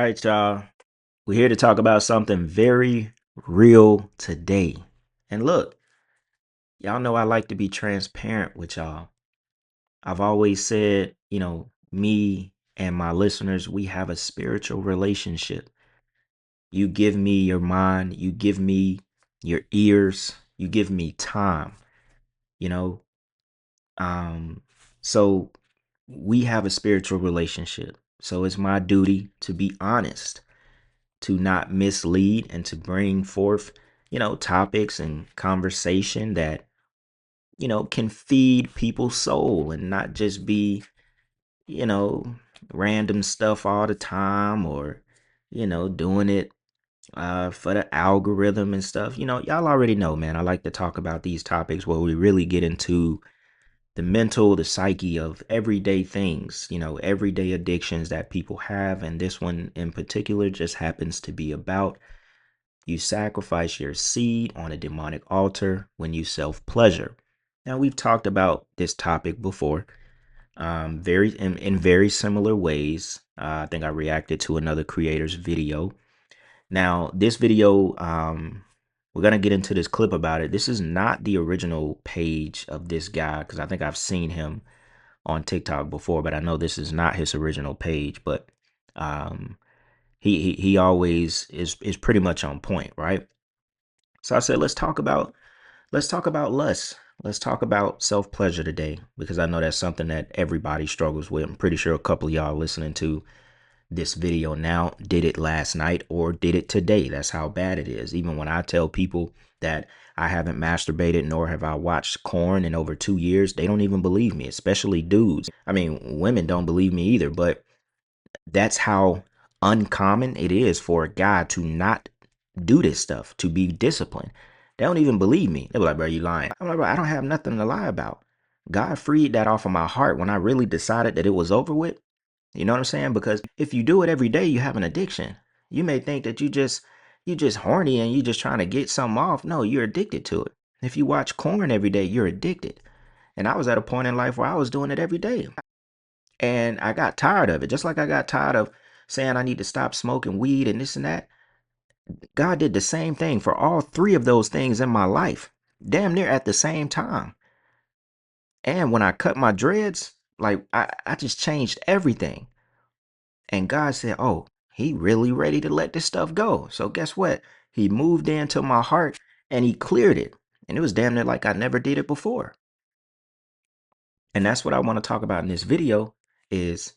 right, y'all. We're here to talk about something very real today. And look, y'all know I like to be transparent with y'all. I've always said, me and my listeners, we have a spiritual relationship. You give me your mind, you give me your ears, you give me time, you know. Um so we have a spiritual relationship. So it's my duty to be honest, to not mislead, and to bring forth, topics and conversation that, can feed people's soul and not just be, you know, random stuff all the time, or, doing it for the algorithm and stuff. Y'all already know, man. I like to talk about these topics where we really get into the mental, the psyche of everyday things, everyday addictions that people have. And this one in particular just happens to be about: you sacrifice your seed on a demonic altar when you self pleasure. Now, we've talked about this topic before, very in very similar ways. I think I reacted to another creator's video. Now, this video, we're gonna get into this clip about it. This is not the original page of this guy, because I think I've seen him on TikTok before, but I know this is not his original page. But um, he always is pretty much on point, right? So I said, let's talk about lust. Let's talk about self-pleasure today, because I know that's something that everybody struggles with. I'm pretty sure a couple of y'all listening to this video now did it last night or did it today. That's how bad it is. Even when I tell people that I haven't masturbated nor have I watched porn in over 2 years, they don't even believe me, especially dudes. I mean, women don't believe me either, but that's how uncommon it is for a guy to not do this stuff, to be disciplined. They don't even believe me. They're like, bro, you lying. I'm like, bro, I don't have nothing to lie about. God freed that off of my heart when I really decided that it was over with. You know what I'm saying? Because if you do it every day, you have an addiction. You may think that you just horny and you just trying to get something off. No, you're addicted to it. If you watch porn every day, you're addicted. And I was at a point in life where I was doing it every day. And I got tired of it. Just like I got tired of saying I need to stop smoking weed and this and that. God did the same thing for all three of those things in my life, damn near at the same time. And when I cut my dreads, like I just changed everything. And God said, oh, he really ready to let this stuff go. So guess what? He moved into my heart and he cleared it. And it was damn near like I never did it before. And that's what I want to talk about in this video is,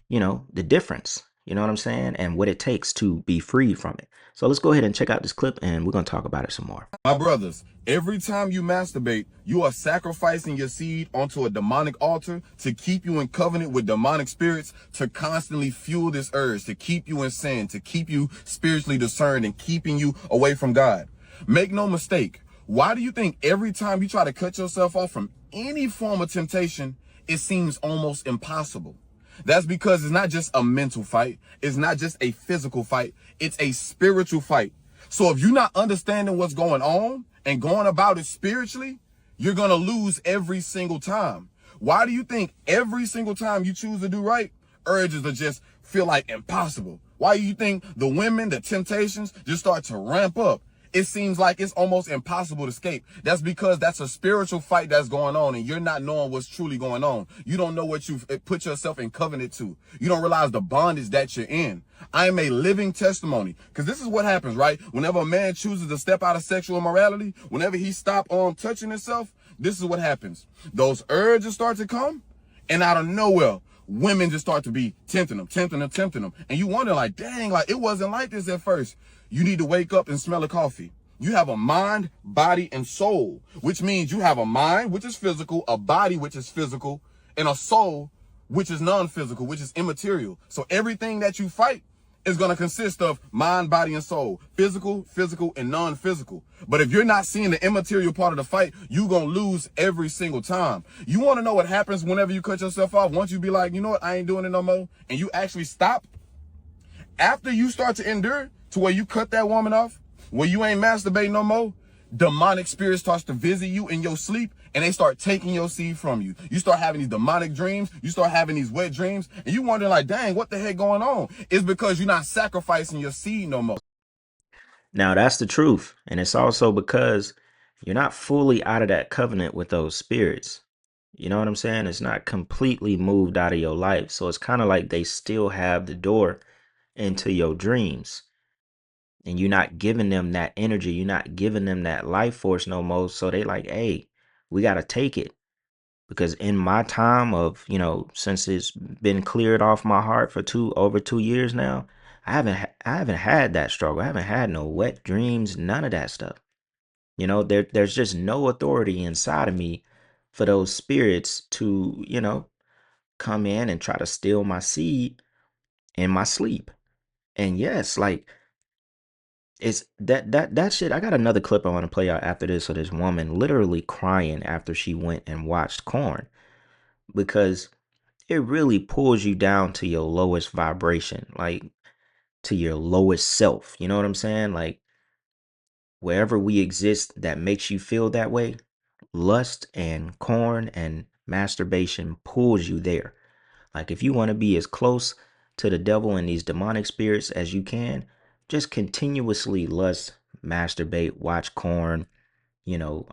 the difference, you know what I'm saying? And what it takes to be free from it. So let's go ahead and check out this clip and we're going to talk about it some more. My brothers, every time you masturbate, you are sacrificing your seed onto a demonic altar to keep you in covenant with demonic spirits, to constantly fuel this urge, to keep you in sin, to keep you spiritually discerned and keeping you away from God. Make no mistake. Why do you think every time you try to cut yourself off from any form of temptation, it seems almost impossible? That's because it's not just a mental fight. It's not just a physical fight. It's a spiritual fight. So if you're not understanding what's going on and going about it spiritually, you're going to lose every single time. Why do you think every single time you choose to do right, urges to just feel like impossible? Why do you think the women, the temptations just start to ramp up? It seems like it's almost impossible to escape. That's because that's a spiritual fight that's going on and you're not knowing what's truly going on. You don't know what you've put yourself in covenant to. You don't realize the bondage that you're in. I am a living testimony, because this is what happens, right? Whenever a man chooses to step out of sexual immorality, whenever he stops touching himself, this is what happens. Those urges start to come, and out of nowhere, women just start to be tempting them. And you wonder, like, dang, like it wasn't like this at first. You need to wake up and smell a coffee. You have a mind, body, and soul, which means you have a mind, which is physical, a body, which is physical, and a soul, which is non-physical, which is immaterial. So everything that you fight is going to consist of mind, body, and soul, physical, and non-physical. But if you're not seeing the immaterial part of the fight, you're going to lose every single time. You want to know what happens whenever you cut yourself off? Once you be like, you know what, I ain't doing it no more, and you actually stop, after you start to endure to where you cut that woman off, where you ain't masturbating no more, demonic spirit starts to visit you in your sleep and they start taking your seed from you. You start having these demonic dreams. You start having these wet dreams and you wondering like, dang, what the heck going on? It's because you're not sacrificing your seed no more. Now, that's the truth. And it's also because you're not fully out of that covenant with those spirits. You know what I'm saying? It's not completely moved out of your life. So it's kind of like they still have the door into your dreams. And you're not giving them that energy. You're not giving them that life force no more. So they like, hey, we got to take it. Because in my time of, since it's been cleared off my heart for over 2 years now, I haven't had that struggle. I haven't had no wet dreams, none of that stuff. There's just no authority inside of me for those spirits to, come in and try to steal my seed in my sleep. And yes, like it's that shit. I got another clip I want to play out after this of this woman literally crying after she went and watched Corn because it really pulls you down to your lowest vibration, like to your lowest self. You know what I'm saying? Like wherever we exist that makes you feel that way, lust and corn and masturbation pulls you there. Like if you want to be as close to the devil and these demonic spirits as you can, just continuously lust, masturbate, watch corn, you know,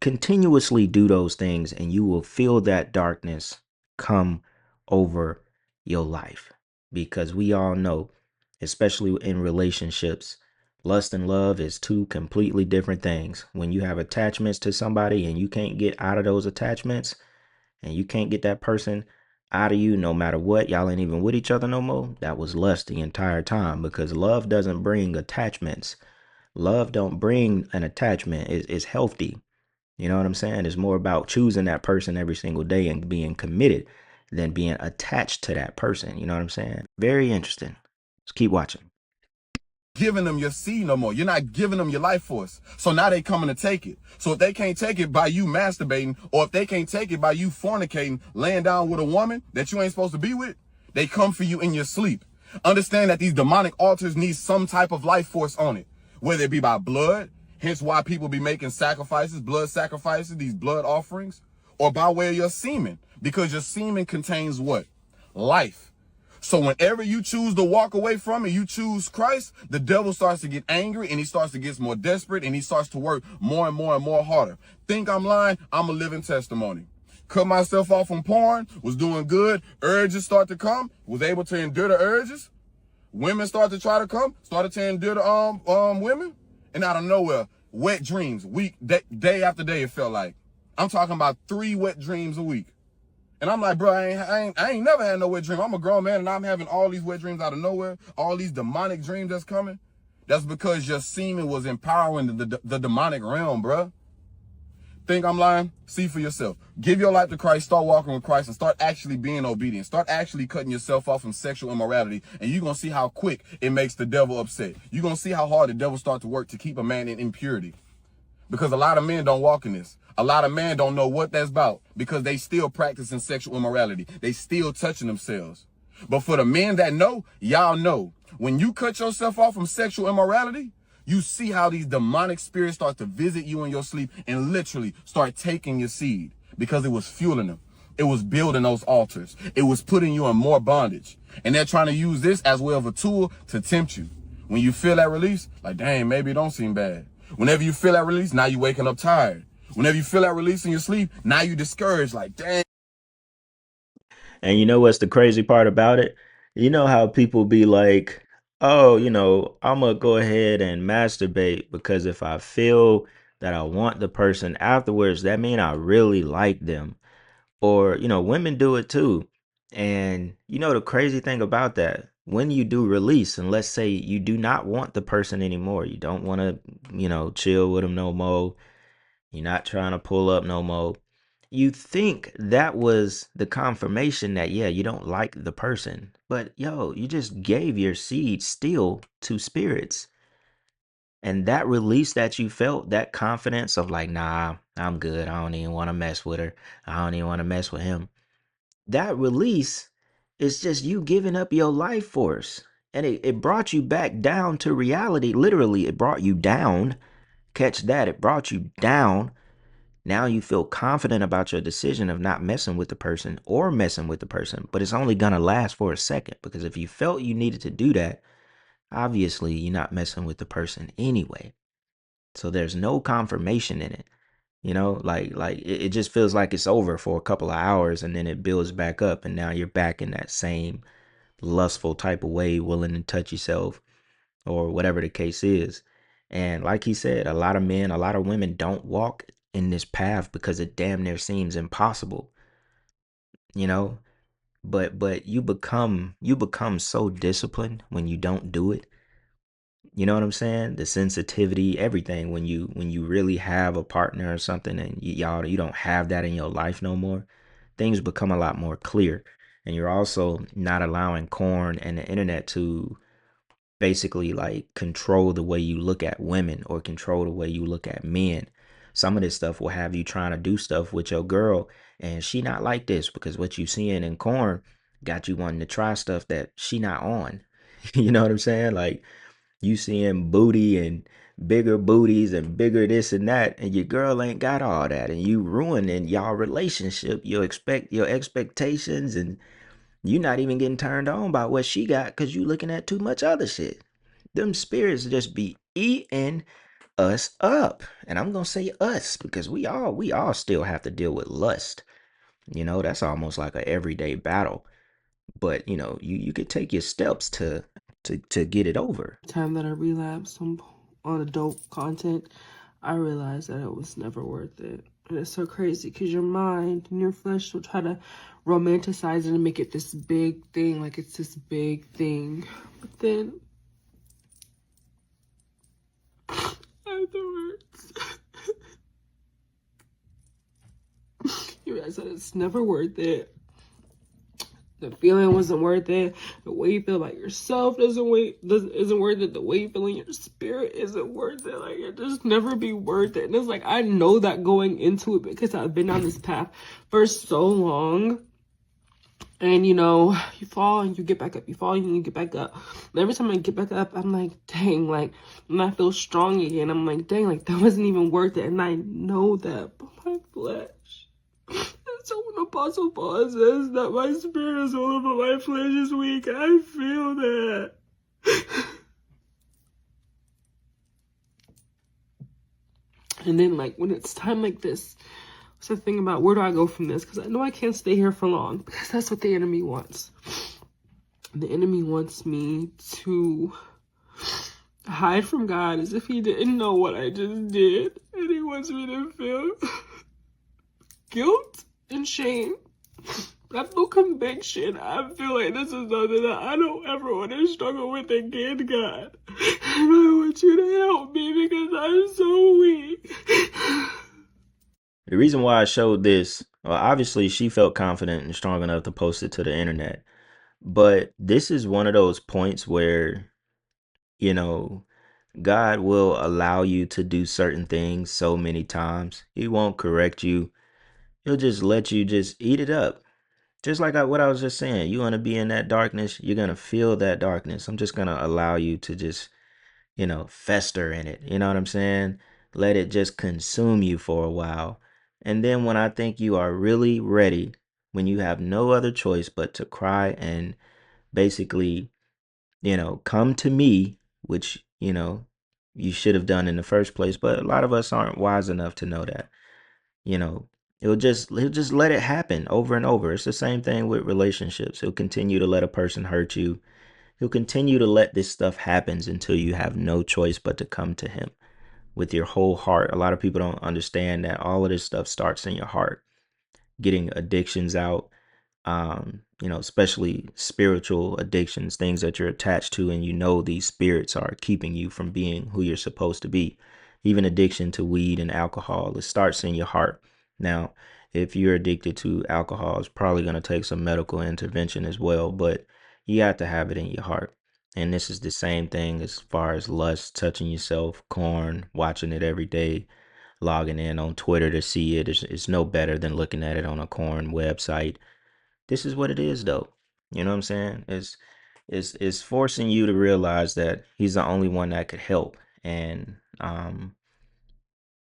continuously do those things and you will feel that darkness come over your life because we all know, especially in relationships, lust and love is two completely different things. When you have attachments to somebody and you can't get out of those attachments and you can't get that person out of you no matter what, y'all ain't even with each other no more, that was lust the entire time because love doesn't bring attachments. Love don't bring an attachment. It's healthy. You know what I'm saying? It's more about choosing that person every single day and being committed than being attached to that person. You know what I'm saying? Very interesting. Let's keep watching. Giving them your seed no more. You're not giving them your life force. So now they coming to take it. So if they can't take it by you masturbating, or if they can't take it by you fornicating, laying down with a woman that you ain't supposed to be with, they come for you in your sleep. Understand that these demonic altars need some type of life force on it, whether it be by blood, hence why people be making sacrifices, blood sacrifices, these blood offerings, or by way of your semen, because your semen contains what? Life. So whenever you choose to walk away from it, you choose Christ, the devil starts to get angry and he starts to get more desperate and he starts to work more and more and more harder. Think I'm lying? I'm a living testimony. Cut myself off from porn, was doing good, urges start to come, was able to endure the urges. Women start to try to come, started to endure the women, and out of nowhere, wet dreams, day after day it felt like. I'm talking about 3 wet dreams a week. And I'm like, bro, I ain't never had no wet dream. I'm a grown man and I'm having all these wet dreams out of nowhere. All these demonic dreams that's coming. That's because your semen was empowering the demonic realm, bro. Think I'm lying? See for yourself. Give your life to Christ. Start walking with Christ and start actually being obedient. Start actually cutting yourself off from sexual immorality. And you're going to see how quick it makes the devil upset. You're going to see how hard the devil starts to work to keep a man in impurity. Because a lot of men don't walk in this. A lot of men don't know what that's about because they still practicing sexual immorality. They still touching themselves. But for the men that know, y'all know, when you cut yourself off from sexual immorality, you see how these demonic spirits start to visit you in your sleep and literally start taking your seed because it was fueling them. It was building those altars. It was putting you in more bondage. And they're trying to use this as well of a tool to tempt you. When you feel that release, like, dang, maybe it don't seem bad. Whenever you feel that release, now you waking up tired. Whenever you feel that release in your sleep, now you discouraged, like, dang. And you know what's the crazy part about it? You know how people be like, oh, I'm going to go ahead and masturbate because if I feel that I want the person afterwards, that mean I really like them. Or, women do it too. And the crazy thing about that, when you do release, and let's say you do not want the person anymore, you don't want to, chill with them no more, you're not trying to pull up no more. You think that was the confirmation that, yeah, you don't like the person. But yo, you just gave your seed still to spirits. And that release that you felt, that confidence of like, nah, I'm good. I don't even want to mess with her. I don't even want to mess with him. That release is just you giving up your life force. And it brought you back down to reality. Literally, it brought you down catch that, it brought you down. Now you feel confident about your decision of not messing with the person or messing with the person, but it's only gonna last for a second, because if you felt you needed to do that, obviously you're not messing with the person anyway. So there's no confirmation in it. It just feels like it's over for a couple of hours, and then it builds back up, and now you're back in that same lustful type of way, willing to touch yourself or whatever the case is. And like he said, a lot of men, a lot of women don't walk in this path because it damn near seems impossible, you know? But you become so disciplined when you don't do it. You know what I'm saying? The sensitivity, everything, when you really have a partner or something, and you don't have that in your life no more, things become a lot more clear. And you're also not allowing corn and the internet to basically like control the way you look at women or control the way you look at men. Some of this stuff will have you trying to do stuff with your girl, and she not like this because what you seeing in corn got you wanting to try stuff that she not on. You know what I'm saying? Like, you seeing booty and bigger booties and bigger this and that, and your girl ain't got all that, and you ruining y'all relationship. You expect your expectations, and you not even getting turned on by what she got because you looking at too much other shit. Them spirits just be eating us up. And I'm gonna say us because we all still have to deal with lust. That's almost like a everyday battle. But you could take your steps to get it over. Time that I relapsed on adult content, I realized that it was never worth it. And it's so crazy because your mind and your flesh will try to romanticize it and make it this big thing, like it's this big thing. But then afterwards, you realize that it's never worth it. The feeling wasn't worth it. The way you feel about yourself isn't worth it. The way you feel in your spirit isn't worth it. Like, it just never be worth it. And it's like, I know that going into it because I've been on this path for so long. And you fall and you get back up. You fall and you get back up. And every time I get back up, I'm like, dang, like, and I feel strong again. I'm like, dang, like, that wasn't even worth it. And I know that, but my flesh. So when Apostle Paul says that my spirit is willing but my flesh is weak, I feel that. And then, like, when it's time like this, what's the thing about where do I go from this? Because I know I can't stay here for long, because that's what the enemy wants. The enemy wants me to hide from God as if he didn't know what I just did. And he wants me to feel guilt and shame. I feel conviction. I feel like this is something that I don't ever want to struggle with again, God. And I want you to help me because I'm so weak. The reason why I showed this, well, obviously she felt confident and strong enough to post it to the internet. But this is one of those points where, you know, God will allow you to do certain things so many times. He won't correct you. He'll just let you just eat it up. Just like what I was just saying, you want to be in that darkness, you're going to feel that darkness. I'm just going to allow you to just, fester in it. You know what I'm saying? Let it just consume you for a while. And then when I think you are really ready, when you have no other choice but to cry and basically, come to me, which, you should have done in the first place. But a lot of us aren't wise enough to know that. You know, he'll just let it happen over and over. It's the same thing with relationships. He'll continue to let a person hurt you. He'll continue to let this stuff happens until you have no choice but to come to him with your whole heart. A lot of people don't understand that all of this stuff starts in your heart. Getting addictions out, especially spiritual addictions, things that you're attached to, and these spirits are keeping you from being who you're supposed to be. Even addiction to weed and alcohol, it starts in your heart. Now, if you're addicted to alcohol, it's probably going to take some medical intervention as well, but you have to have it in your heart. And this is the same thing as far as lust, touching yourself, corn, watching it every day, logging in on Twitter to see it. It's no better than looking at it on a corn website. This is what it is, though. You know what I'm saying? It's forcing you to realize that he's the only one that could help. And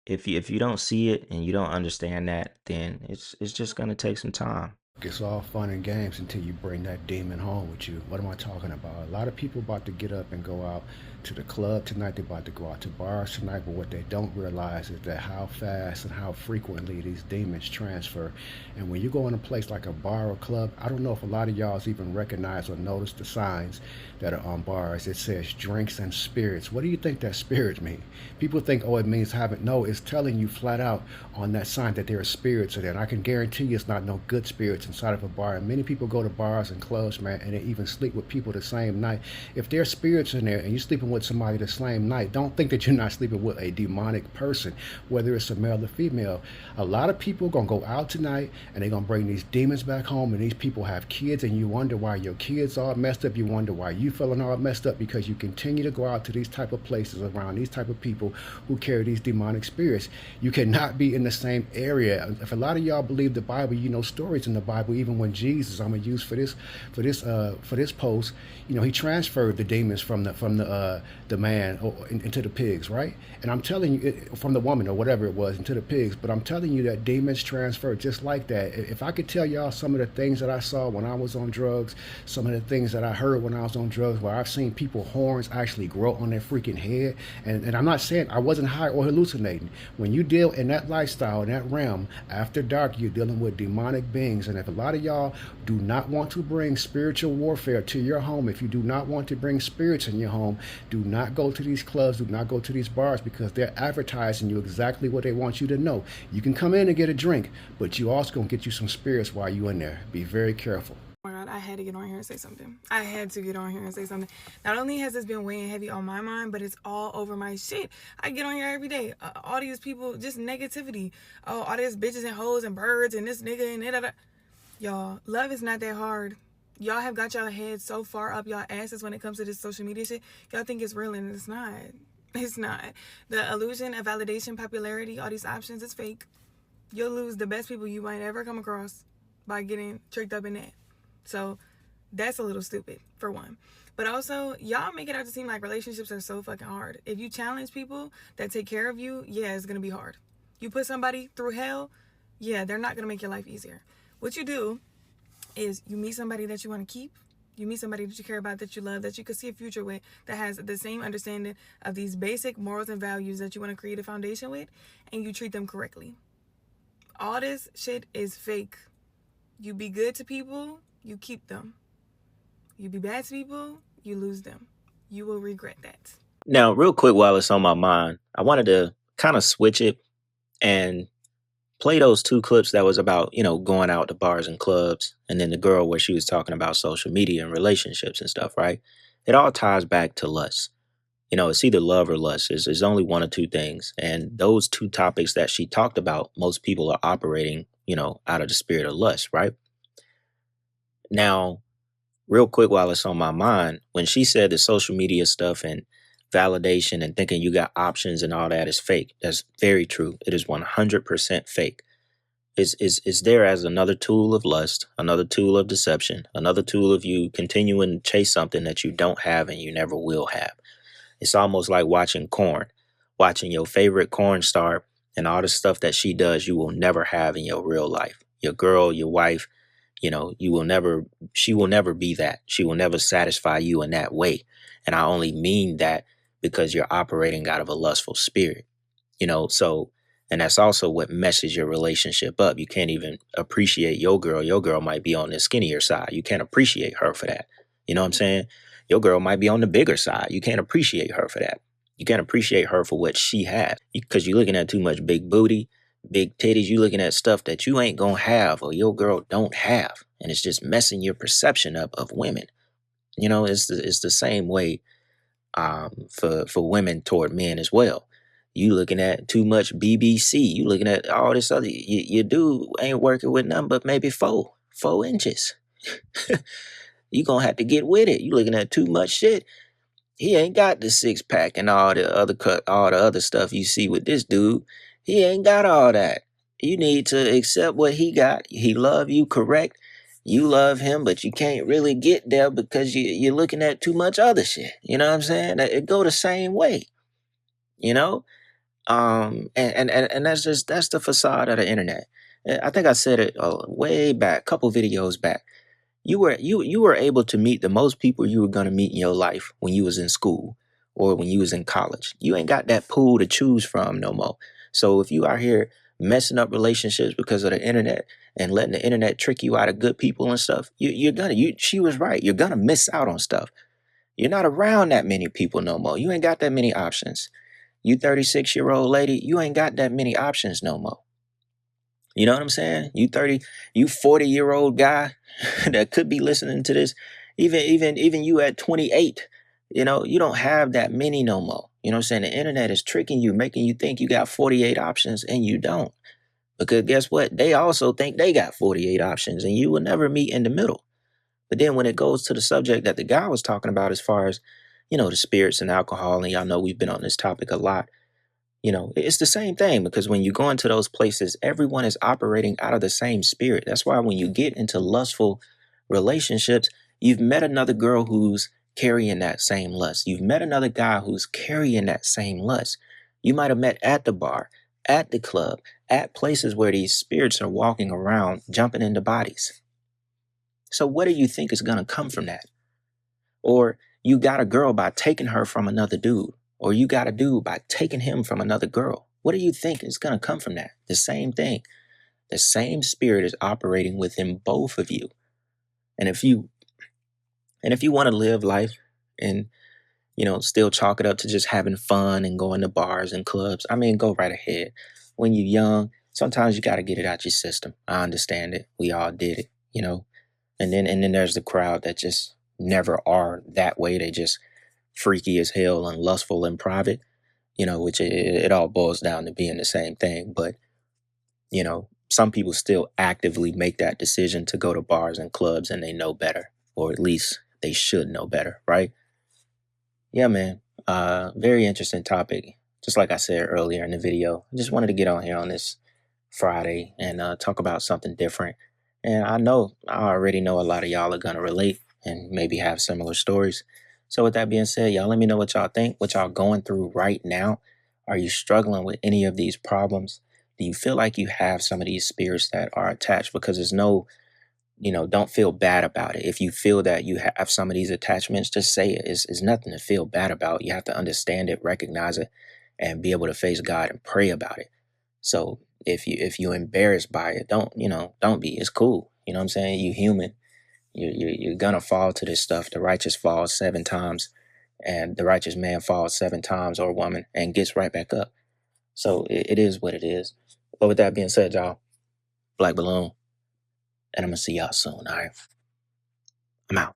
If you don't see it and you don't understand that, then it's just gonna take some time. It's all fun and games until you bring that demon home with you. What am I talking about? A lot of people about to get up and go out to the club tonight. They're about to go out to bars tonight. But what they don't realize is that how fast and how frequently these demons transfer. And when you go in a place like a bar or club, I don't know if a lot of y'all even recognize or notice the signs that are on bars. It says drinks and spirits. What do you think that spirits mean? People think, oh, it means having. No, it's telling you flat out on that sign that there are spirits in there. And I can guarantee you it's not no good spirits inside of a bar. And many people go to bars and clubs, man, and they even sleep with people the same night. If there's spirits in there and you're sleeping with somebody the same night, don't think that you're not sleeping with a demonic person, whether it's a male or female. A lot of people are going to go out tonight and they're going to bring these demons back home, and these people have kids, and you wonder why your kids are messed up. You wonder why you feeling all messed up, because you continue to go out to these type of places around these type of people who carry these demonic spirits. You cannot be in the same area. If a lot of y'all believe the Bible, you know stories in the Bible. Even when Jesus, I'm gonna use for this post, you know, he transferred the demons from the man into the pigs, right? And I'm telling you, from the woman or whatever it was into the pigs. But I'm telling you that demons transfer just like that. If I could tell y'all some of the things that I saw when I was on drugs, some of the things that I heard when I was on drugs, where I've seen people horns actually grow on their freaking head, and I'm not saying I wasn't high or hallucinating. When you deal in that lifestyle, in that realm, after dark, you're dealing with demonic beings. And if a lot of y'all do not want to bring spiritual warfare to your home, if you do not want to bring spirits in your home, do not go to these clubs, do not go to these bars, because they're advertising you exactly what they want you to know. You can come in and get a drink, but you also gonna get you some spirits while you in there. Be very careful. Oh my God, I had to get on here and say something. I had to get on here and say something. Not only has this been weighing heavy on my mind, but it's all over my shit. I get on here every day. All these people, just negativity. Oh, all these bitches and hoes and birds and this nigga and da. Y'all, love is not that hard. Y'all have got y'all heads so far up y'all asses when it comes to this social media shit. Y'all think it's real, and it's not. It's not. The illusion of validation, popularity, all these options is fake. You'll lose the best people you might ever come across by getting tricked up in that. So that's a little stupid, for one. But also, y'all make it out to seem like relationships are so fucking hard. If you challenge people that take care of you, yeah, it's going to be hard. You put somebody through hell, yeah, they're not going to make your life easier. What you do is you meet somebody that you want to keep. You meet somebody that you care about, that you love, that you could see a future with, that has the same understanding of these basic morals and values that you want to create a foundation with, and you treat them correctly. All this shit is fake. You be good to people, you keep them. You be bad to people, you lose them. You will regret that. Now, real quick, while it's on my mind, I wanted to kind of switch it and play those two clips that was about, going out to bars and clubs, and then the girl where she was talking about social media and relationships and stuff, right? It all ties back to lust. It's either love or lust. There's only one or two things. And those two topics that she talked about, most people are operating, out of the spirit of lust, right? Now, real quick, while it's on my mind, when she said the social media stuff and validation and thinking you got options and all that is fake, that's very true. It is 100% fake. Is there as another tool of lust, another tool of deception, another tool of you continuing to chase something that you don't have and you never will have. It's almost like watching your favorite corn star, and all the stuff that she does you will never have in your real life. Your girl, your wife, she will never be that. She will never satisfy you in that way. And I only mean that because you're operating out of a lustful spirit, and that's also what messes your relationship up. You can't even appreciate your girl. Your girl might be on the skinnier side. You can't appreciate her for that. You know what I'm saying? Your girl might be on the bigger side. You can't appreciate her for that. You can't appreciate her for what she has, because you're looking at too much big booty, big titties. You're looking at stuff that you ain't gonna have or your girl don't have. And it's just messing your perception up of women. It's the same way for women toward men as well. You looking at too much BBC. You looking at all this other. Your dude ain't working with nothing but maybe 4 inches. You gonna have to get with it. You looking at too much shit. He ain't got the 6-pack and all the other stuff you see with this dude. He ain't got all that. You need to accept what he got. He love you, correct? You love him, but you can't really get there because you're looking at too much other shit. You know what I'm saying? It go the same way. And that's the facade of the internet. I think I said it way back, couple videos back. You were able to meet the most people you were gonna meet in your life when you was in school or when you was in college. You ain't got that pool to choose from no more. So if you are here messing up relationships because of the internet and letting the internet trick you out of good people and stuff, she was right. You're gonna miss out on stuff. You're not around that many people no more. You ain't got that many options. You 36-year-old lady, you ain't got that many options no more. You know what I'm saying? You 40-year-old guy that could be listening to this, even you at 28, you don't have that many no more. You know what I'm saying? The internet is tricking you, making you think you got 48 options and you don't. Because guess what? They also think they got 48 options and you will never meet in the middle. But then when it goes to the subject that the guy was talking about as far as, the spirits and alcohol, and y'all know we've been on this topic a lot. It's the same thing because when you go into those places, everyone is operating out of the same spirit. That's why when you get into lustful relationships, you've met another girl who's carrying that same lust. You've met another guy who's carrying that same lust. You might have met at the bar, at the club, at places where these spirits are walking around, jumping into bodies. So what do you think is going to come from that? Or you got a girl by taking her from another dude. Or you got a dude by taking him from another girl. What do you think is going to come from that? The same thing. The same spirit is operating within both of you. And if you want to live life and, still chalk it up to just having fun and going to bars and clubs, I mean, go right ahead. When you're young, sometimes you got to get it out your system. I understand it. We all did it, And then there's the crowd that just never are that way. They just freaky as hell and lustful in private, which it all boils down to being the same thing. But, some people still actively make that decision to go to bars and clubs and they know better, or at least they should know better, right? Yeah, man. Very interesting topic. Just like I said earlier in the video, I just wanted to get on here on this Friday and talk about something different. And I already know a lot of y'all are going to relate and maybe have similar stories. So with that being said, y'all let me know what y'all think, what y'all going through right now. Are you struggling with any of these problems? Do you feel like you have some of these spirits that are attached? Because there's no, don't feel bad about it. If you feel that you have some of these attachments, just say it. It's nothing to feel bad about. You have to understand it, recognize it, and be able to face God and pray about it. So if you're embarrassed by it, don't be. It's cool. You know what I'm saying? You human. You're gonna fall to this stuff. The righteous falls 7 times, and the righteous man falls 7 times, or woman, and gets right back up. So it is what it is. But with that being said, y'all, Black Balloon, and I'm gonna see y'all soon. All right, I'm out.